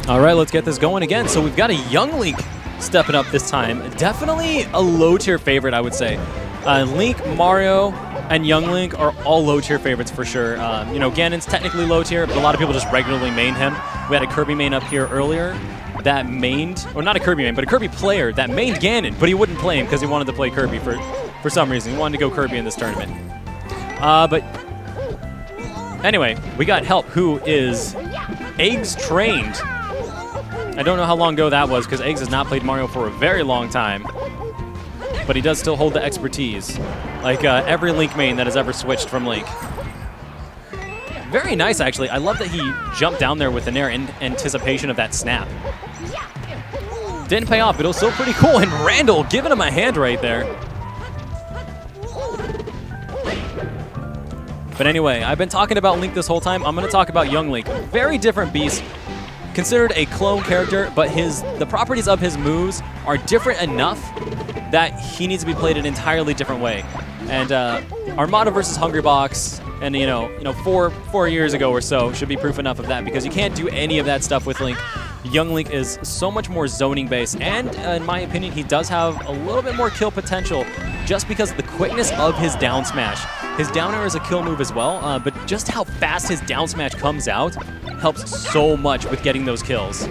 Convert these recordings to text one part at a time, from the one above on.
All right, let's get this going again. So we've got a young Link stepping up this time. Definitely a low-tier favorite, I would say. Link, Mario, and young Link are all low-tier favorites for sure. You know, Ganon's technically low-tier, but a lot of people just regularly main him. We had a Kirby main up here earlier that mained, or not a Kirby main, but a Kirby player that mained Ganon, but he wouldn't play him because he wanted to play Kirby for some reason. He wanted to go Kirby in this tournament. But anyway, we got Help, who is Eggs trained. I don't know how long ago that was because Eggs has not played Mario for a very long time, but he does still hold the expertise, like every Link main that has ever switched from Link. Very nice, actually. I love that he jumped down there with an air in anticipation of that snap. Didn't pay off, but it was still pretty cool, and Randall giving him a hand right there. But anyway, I've been talking about Link this whole time. I'm going to talk about young Link. Very different beast. Considered a clone character, but the properties of his moves are different enough that he needs to be played an entirely different way. And Armada versus Hungrybox, and you know, 4 years ago or so should be proof enough of that, because you can't do any of that stuff with Link. Young Link is so much more zoning based, and in my opinion, he does have a little bit more kill potential just because of the quickness of his down smash. His down air is a kill move as well, but just how fast his down smash comes out helps so much with getting those kills.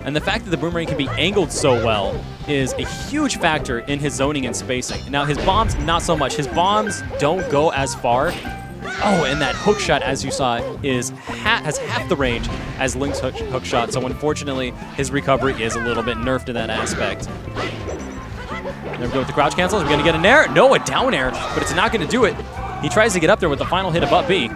And the fact that the boomerang can be angled so well is a huge factor in his zoning and spacing. Now, his bombs, not so much. His bombs don't go as far. Oh, and that hook shot, as you saw, has half the range as Link's hook shot, so unfortunately, his recovery is a little bit nerfed in that aspect. There we go with the crouch cancels. We're going to get an air. No, a down air, but it's not going to do it. He tries to get up there with the final hit of up B.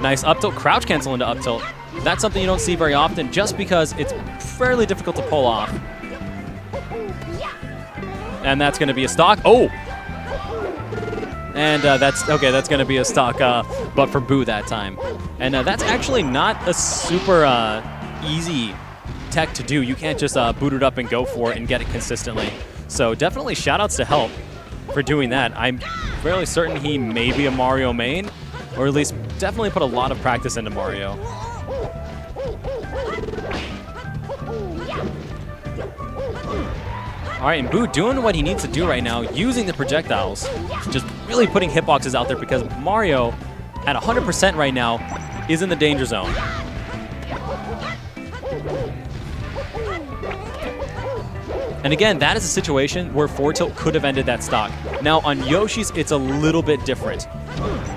Nice up tilt, crouch cancel into up tilt. That's something you don't see very often just because it's fairly difficult to pull off. And that's going to be a stock. Oh! And that's going to be a stock, but for Boo that time. And that's actually not a super easy tech to do. You can't just boot it up and go for it and get it consistently. So definitely shout-outs to Help for doing that. I'm fairly certain he may be a Mario main, or at least definitely put a lot of practice into Mario. All right, and Boo doing what he needs to do right now, using the projectiles, just really putting hitboxes out there because Mario, at 100% right now, is in the danger zone. And again, that is a situation where forward tilt could have ended that stock. Now, on Yoshi's, it's a little bit different.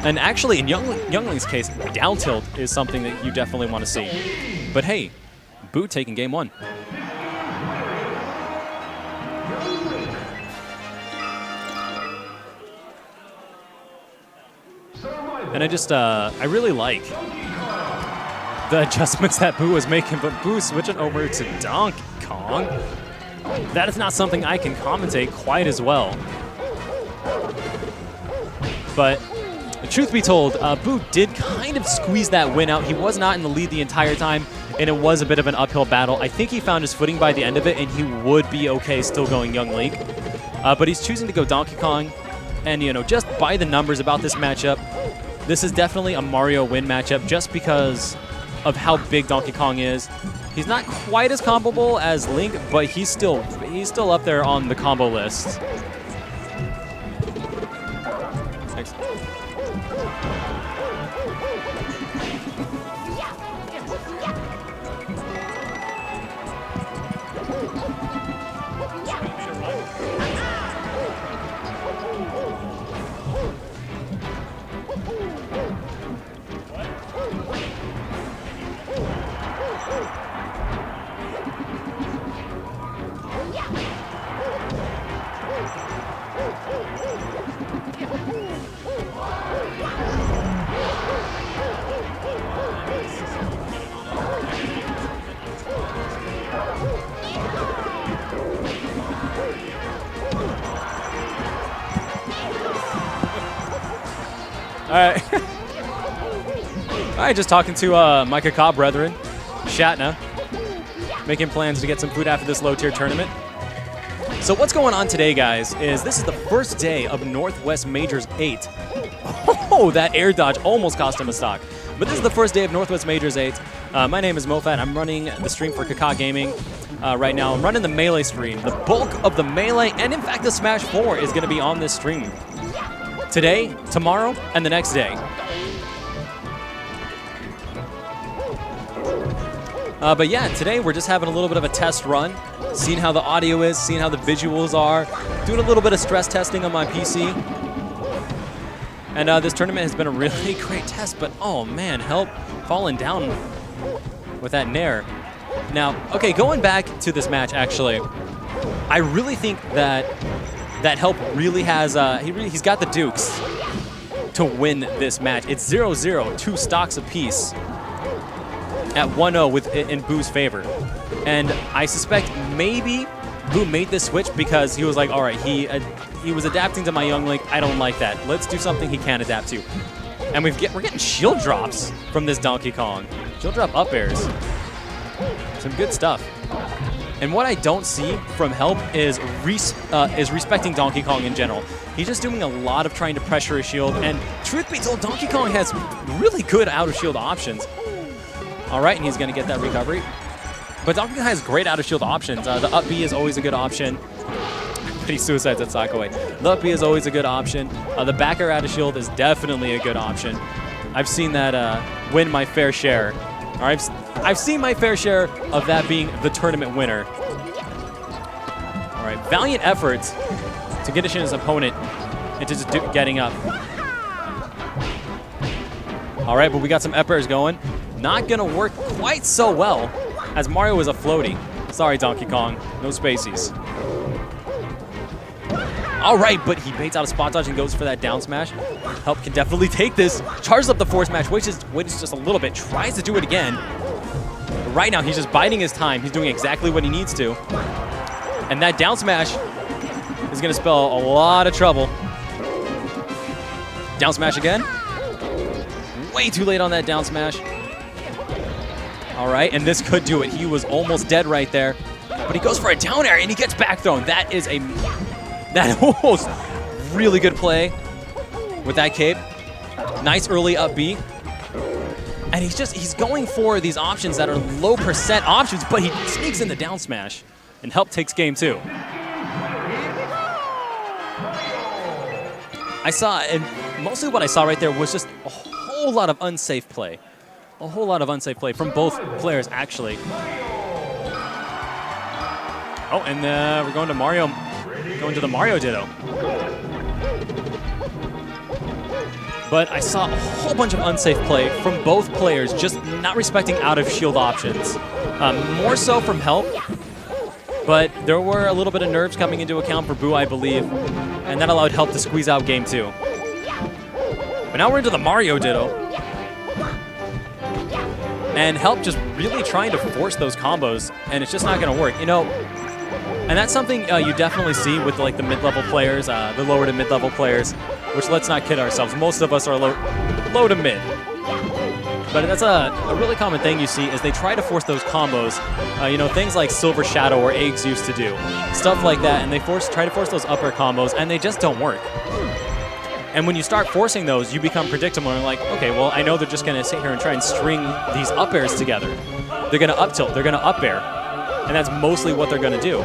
And actually, in Young Link's case, down tilt is something that you definitely want to see. But hey, Boo taking game one. And I really like the adjustments that Boo was making, but Boo switching over to Donkey Kong, that is not something I can commentate quite as well. But truth be told, Boo did kind of squeeze that win out. He was not in the lead the entire time, and it was a bit of an uphill battle. I think he found his footing by the end of it, and he would be okay still going Young Link. But he's choosing to go Donkey Kong, and you know, just by the numbers about this matchup, this is definitely a Mario win matchup just because of how big Donkey Kong is. He's not quite as comboable as Link, but he's still up there on the combo list. Next. All right. All right, just talking to my Cacaw brethren, Shatna, making plans to get some food after this low-tier tournament. So what's going on today, guys, is this is the first day of Northwest Majors 8. Oh, that air dodge almost cost him a stock. But this is the first day of Northwest Majors 8. My name is Mofat. I'm running the stream for Cacaw Gaming right now. I'm running the Melee stream. The bulk of the Melee, and in fact the Smash 4, is going to be on this stream today, tomorrow, and the next day. But yeah, today we're just having a little bit of a test run, seeing how the audio is, seeing how the visuals are, doing a little bit of stress testing on my PC. And this tournament has been a really great test, but oh man, Help falling down with that Nair. Now, okay, going back to this match, actually, I really think that Help really has, he's got the dukes to win this match. It's 0-0, 2 stocks apiece at 1-0 in Boo's favor. And I suspect maybe Boo made this switch because he was like, all right, he was adapting to my Young Link. I don't like that. Let's do something he can adapt to. And we're getting shield drops from this Donkey Kong. Shield drop up airs. Some good stuff. And what I don't see from Help is respecting Donkey Kong in general. He's just doing a lot of trying to pressure his shield, and truth be told, Donkey Kong has really good out-of-shield options. All right, and he's going to get that recovery. But Donkey Kong has great out-of-shield options. The up B is always a good option. He suicides at Sakaway. The up B is always a good option. The back air out-of-shield is definitely a good option. I've seen that win my fair share. Or I've seen my fair share of that being the tournament winner. All right, valiant efforts to condition his opponent into just getting up. All right, but we got some up airs going. Not gonna work quite so well as Mario is a floaty. Sorry, Donkey Kong, no spacies. All right, but he baits out a spot dodge and goes for that down smash. Help can definitely take this. Charges up the force smash, waits just a little bit, tries to do it again. But right now, he's just biding his time. He's doing exactly what he needs to. And that down smash is gonna spell a lot of trouble. Down smash again. Way too late on that down smash. All right, and this could do it. He was almost dead right there. But he goes for a down air, and he gets back thrown. That was really good play with that cape. Nice early up B. And he's going for these options that are low percent options, but he sneaks in the down smash, and Help takes game 2. And mostly what I saw right there was just a whole lot of unsafe play. A whole lot of unsafe play from both players, actually. Oh, and we're going to Mario. Going to the Mario Ditto. But I saw a whole bunch of unsafe play from both players, just not respecting out-of-shield options. More so from Help, but there were a little bit of nerves coming into account for Boo, I believe, and that allowed Help to squeeze out game 2. But now we're into the Mario Ditto. And Help just really trying to force those combos, and it's just not going to work. You know, and that's something you definitely see with like the mid-level players, the lower to mid-level players, which let's not kid ourselves. Most of us are low to mid. But that's a really common thing you see is they try to force those combos, you know, things like Silver Shadow or Eggs used to do. Stuff like that, and they try to force those upper combos, and they just don't work. And when you start forcing those, you become predictable and like, okay, well, I know they're just going to sit here and try and string these up airs together. They're going to up tilt, they're going to up air. And that's mostly what they're going to do.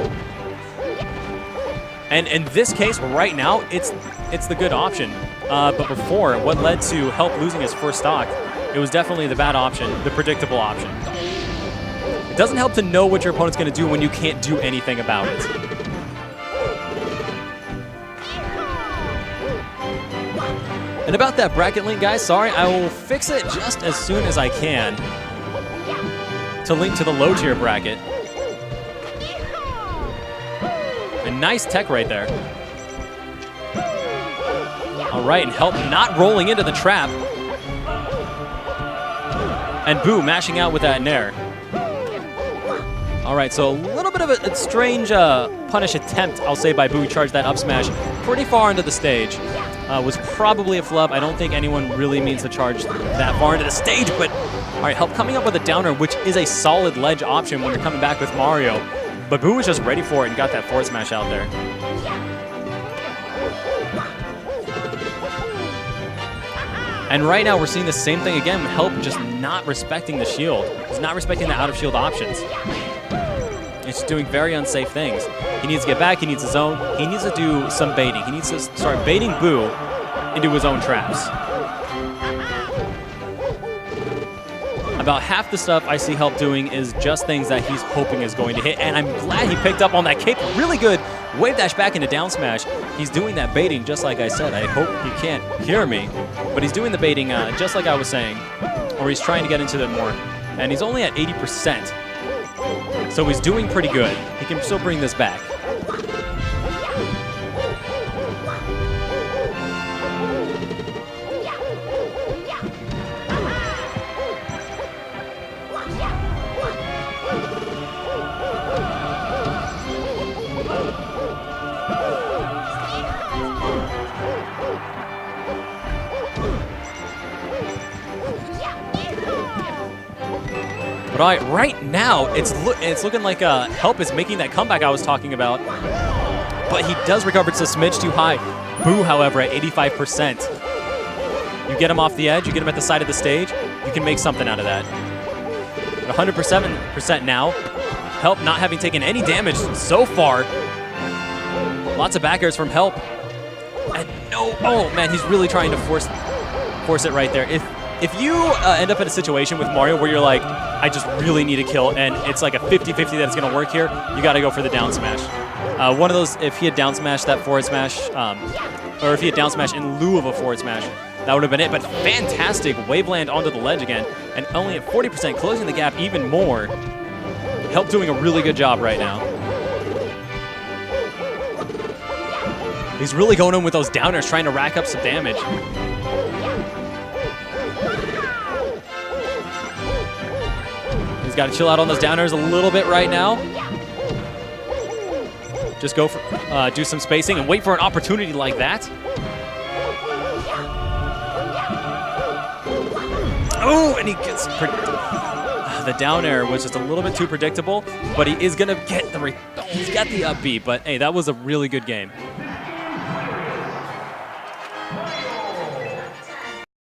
And in this case, right now, it's the good option. But before, what led to Help losing his first stock, it was definitely the bad option, the predictable option. It doesn't help to know what your opponent's going to do when you can't do anything about it. And about that bracket link, guys, sorry, I will fix it just as soon as I can to link to the low tier bracket. A nice tech right there. All right, and Help not rolling into the trap. And Boo mashing out with that nair. All right, so a little bit of a strange punish attempt, I'll say, by Boo. He charged that up smash pretty far into the stage. Was probably a flub. I don't think anyone really means to charge that far into the stage, but all right, Help coming up with a downer, which is a solid ledge option when you're coming back with Mario. But Boo was just ready for it and got that forward smash out there. And right now we're seeing the same thing again. Help just not respecting the shield. He's not respecting the out of shield options. It's doing very unsafe things. He needs to get back, he needs his own. He needs to do some baiting. He needs to start baiting Boo into his own traps. About half the stuff I see Help doing is just things that he's hoping is going to hit, and I'm glad he picked up on that kick. Really good wave dash back into down smash. He's doing that baiting just like I said. I hope you can't hear me, but he's doing the baiting just like I was saying, or he's trying to get into it more. And he's only at 80%. So he's doing pretty good. He can still bring this back. But all right, right now, it's looking like Help is making that comeback I was talking about. But he does recover. It's a smidge too high. Boo, however, at 85%. You get him off the edge, you get him at the side of the stage, you can make something out of that. 107% now. Help not having taken any damage so far. Lots of back airs from Help. And no, oh man, he's really trying to force it right there. If you end up in a situation with Mario where you're like, I just really need a kill, and it's like a 50-50 that it's going to work here, you got to go for the down smash. One of those, if he had down smashed that forward smash, or if he had down smash in lieu of a forward smash, that would have been it. But fantastic wave land onto the ledge again, and only at 40%, closing the gap even more. Help doing a really good job right now. He's really going in with those downers, trying to rack up some damage. He's got to chill out on those downers a little bit right now. Just go for, do some spacing and wait for an opportunity like that. Oh, and he gets the down air was just a little bit too predictable, but he is gonna get the he's got the up B. But hey, that was a really good game.